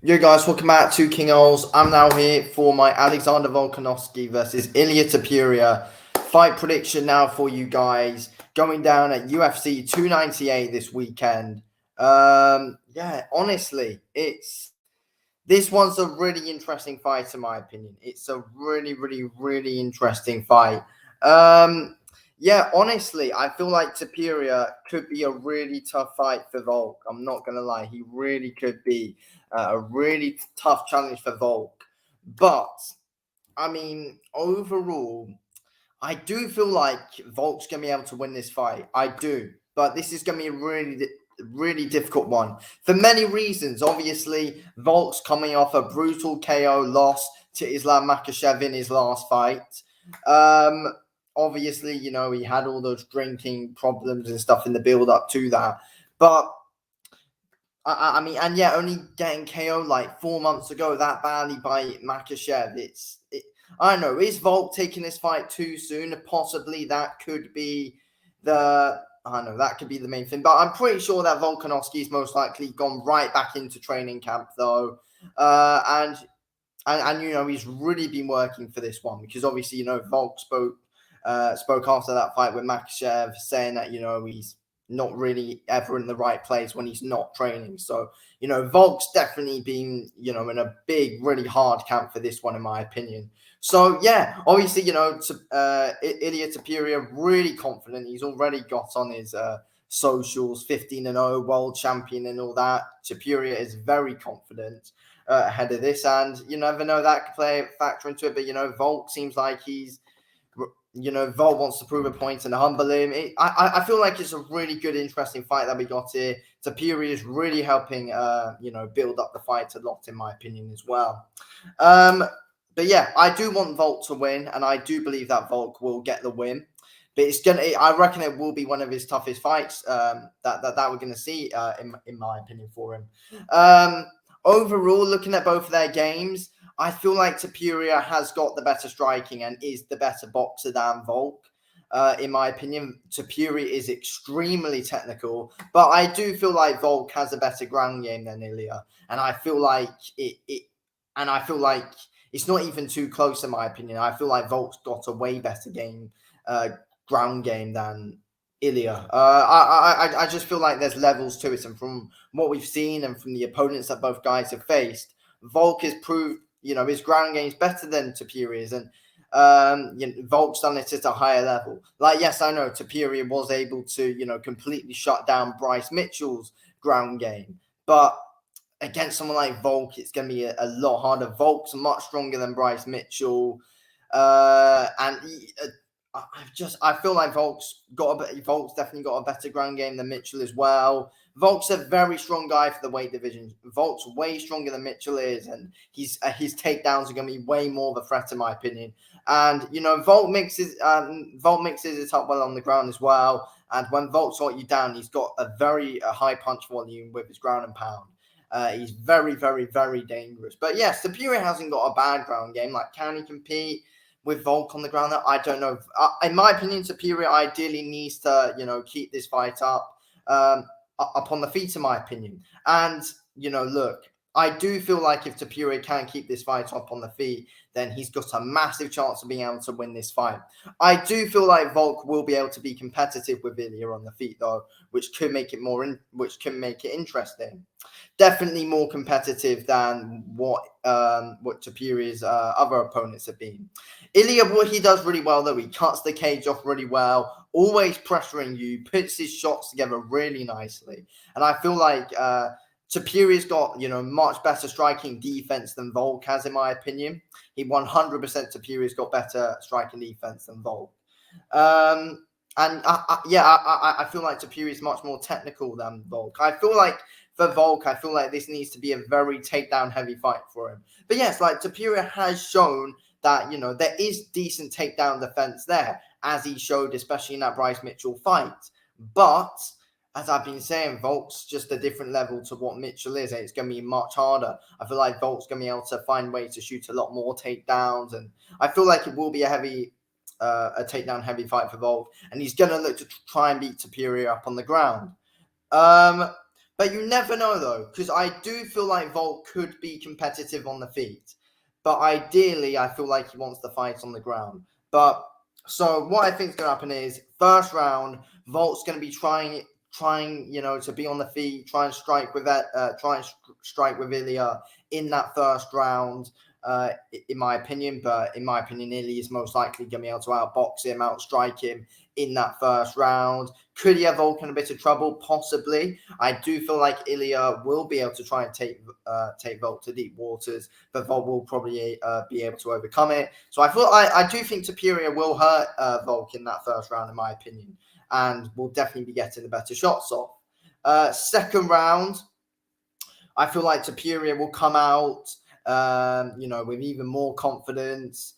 Yo guys, welcome back to King Ols. I'm now here for my Alexander Volkanovski versus Ilia Topuria fight prediction now for you guys. Going down at UFC 298 this weekend. Honestly, it's this one's a really interesting fight in my opinion. It's a really interesting fight. Honestly, I feel like Topuria could be a really tough fight for Volk. I'm not gonna lie, he really could be a really tough challenge for Volk. But I mean, overall, I do feel like Volk's gonna be able to win this fight. I do, but this is gonna be a really difficult one for many reasons. Obviously, Volk's coming off a brutal KO loss to Islam Makhachev in his last fight. Um, Obviously, he had all those drinking problems and stuff in the build up to that, but I mean, and yeah, only getting KO like 4 months ago that badly by Makachev. I don't know. Is Volk taking this fight too soon? Possibly that could be I don't know, that could be the main thing. But I'm pretty sure that Volkanovski's most likely gone right back into training camp though. And he's really been working for this one because obviously, Volk spoke after that fight with Makachev saying that, he's not really ever in the right place when he's not training. So, Volk's definitely been, in a big, really hard camp for this one, in my opinion. So, yeah, obviously, Ilia Topuria really confident. He's already got on his socials 15-0, world champion and all that. Topuria is very confident ahead of this. And you never know, that could play a factor into it. But, Volk seems like Vol wants to prove a point and humble him. I feel like it's a really good, interesting fight that we got here. Topuria is really helping, build up the fight a lot, in my opinion, as well. But yeah, I do want Volk to win, and I do believe that Volk will get the win. But I reckon it will be one of his toughest fights that we're gonna see, in my opinion, for him. Overall, looking at both of their games, I feel like Topuria has got the better striking and is the better boxer than Volk. In my opinion, Topuria is extremely technical, but I do feel like Volk has a better ground game than Ilia, and I feel like it's not even too close in my opinion. I feel like Volk's got a way better ground game than Ilia. I just feel like there's levels to it, and from what we've seen and from the opponents that both guys have faced, Volk has proved his ground game is better than Topuria's, and Volk's done it at a higher level. Like, yes, I know Topuria was able to completely shut down Bryce Mitchell's ground game, but against someone like Volk, it's going to be a lot harder. Volk's much stronger than Bryce Mitchell, and I feel like Volk's definitely got a better ground game than Mitchell as well. Volk's a very strong guy for the weight division. Volk's way stronger than Mitchell is, and his takedowns are going to be way more of a threat, in my opinion. And Volk mixes it up well on the ground as well. And when Volk's got you down, he's got a very high punch volume with his ground and pound. He's very dangerous. But yes, Topuria hasn't got a bad ground game. Like, can he compete with Volk on the ground? I don't know. In my opinion, Topuria ideally needs to keep this fight up on the feet, in my opinion. And look, I do feel like if Topuria can keep this fight up on the feet, then he's got a massive chance of being able to win this fight. I do feel like Volk will be able to be competitive with Ilia on the feet, though, which could make it interesting. Definitely more competitive than what Topuria's other opponents have been. Ilia, what he does really well, though, he cuts the cage off really well, always pressuring you, puts his shots together really nicely. And I feel like Topuria's got, much better striking defense than Volk has, in my opinion. He 100% Topuria's got better striking defense than Volk. I feel like Topuria is much more technical than Volk. I feel like for Volk, I feel like this needs to be a very takedown heavy fight for him. But yes, like Topuria has shown that, there is decent takedown defense there, as he showed, especially in that Bryce Mitchell fight. But as I've been saying, Volk's just a different level to what Mitchell is, and it's going to be much harder. I feel like Volk's going to be able to find ways to shoot a lot more takedowns, and I feel like it will be a takedown heavy fight for Volk, and he's going to look to try and beat Topuria up on the ground. But you never know though, because I do feel like Volk could be competitive on the feet. But ideally, I feel like he wants the fight on the ground. But so what I think is going to happen is first round, Volk's going to be trying, to be on the feet, try and strike with that, strike with Ilia in that first round. In my opinion, but in my opinion, Ilia is most likely going to be able to outbox him, outstrike him in that first round. Could he have Volk in a bit of trouble? Possibly. I do feel like Ilia will be able to try and take Volk to deep waters, but Volk will probably be able to overcome it. So I do think Topuria will hurt Volk in that first round, in my opinion, and will definitely be getting the better shots off. Second round, I feel like Topuria will come out, with even more confidence,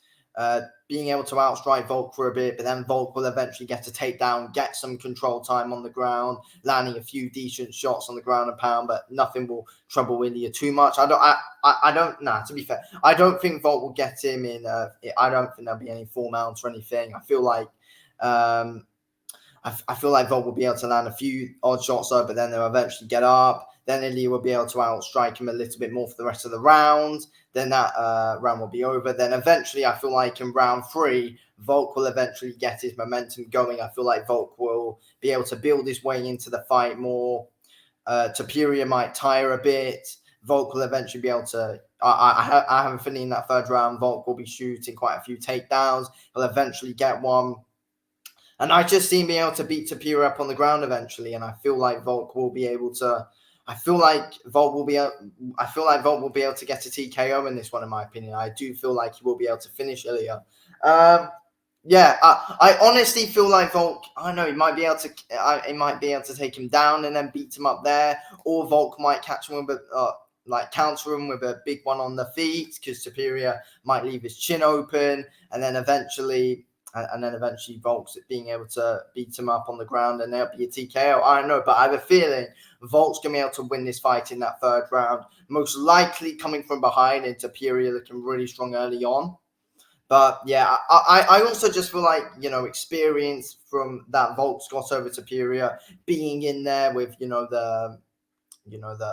being able to outstrike Volk for a bit, but then Volk will eventually get a takedown, get some control time on the ground, landing a few decent shots on the ground and pound, but nothing will trouble Ilia too much. To be fair, I don't think Volk will get him in. I don't think there'll be any 4 mounts or anything. I feel like Volk will be able to land a few odd shots though, but then they'll eventually get up. Then Ilia will be able to outstrike him a little bit more for the rest of the round. Then that round will be over. Then eventually, I feel like in round 3, Volk will eventually get his momentum going. I feel like Volk will be able to build his way into the fight more. Topuria might tire a bit. Volk will eventually be able to. I have a feeling in that third round, Volk will be shooting quite a few takedowns. He'll eventually get one. And I just see him being able to beat Topuria up on the ground eventually. And I feel like Volk will be able to. I feel like Volk will be able to get a TKO in this one, in my opinion. I do feel like he will be able to finish Ilia. I honestly feel like Volk. I know he might be able to take him down and then beat him up there, or Volk might catch him with counter him with a big one on the feet because Topuria might leave his chin open, and then eventually Volk's being able to beat him up on the ground and there'll be a TKO. I don't know, but I have a feeling Volk's going to be able to win this fight in that third round, most likely coming from behind and Topuria looking really strong early on. But yeah, I also just feel like, experience from that Volk's got over Topuria, being in there with, the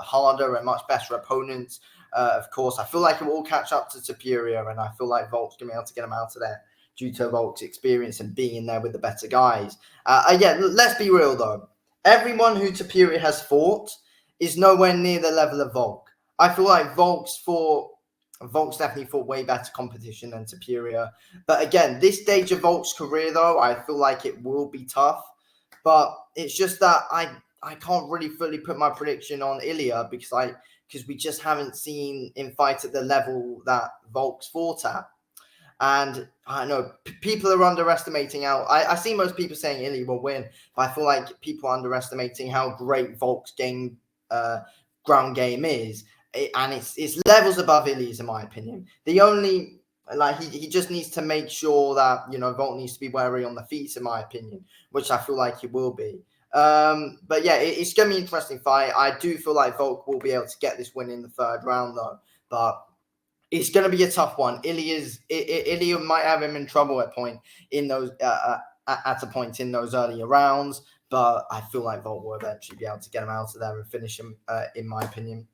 harder and much better opponents. Of course, I feel like it will catch up to Topuria, and I feel like Volk's going to be able to get him out of there due to Volk's experience and being in there with the better guys. Let's be real though. Everyone who Topuria has fought is nowhere near the level of Volk. I feel like Volk's definitely fought way better competition than Topuria. But again, this stage of Volk's career though, I feel like it will be tough. But it's just that I can't really fully put my prediction on Ilia because we just haven't seen him fight at the level that Volk's fought at. And I know people are underestimating how I see most people saying Ilia will win, but I feel like people are underestimating how great Volk's ground game is. And it's levels above Ilia's, in my opinion. The only he just needs to make sure that Volk needs to be wary on the feet, in my opinion, which I feel like he will be. But yeah, it's gonna be an interesting fight. I do feel like Volk will be able to get this win in the third round though, but it's going to be a tough one. Ilia might have him in trouble at a point in those earlier rounds, but I feel like Volk will eventually be able to get him out of there and finish him. In my opinion,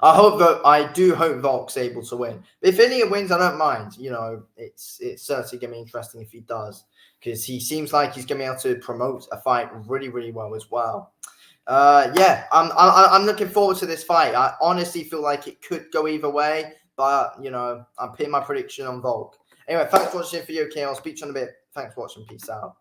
I do hope Volk's able to win. If Ilia wins, I don't mind. It's certainly going to be interesting if he does, because he seems like he's going to be able to promote a fight really, really well as well. I'm looking forward to this fight. I honestly feel like it could go either way, but I'm putting my prediction on Volk. Anyway, thanks for watching the video, I'll speak to you in a bit. Thanks for watching. Peace out.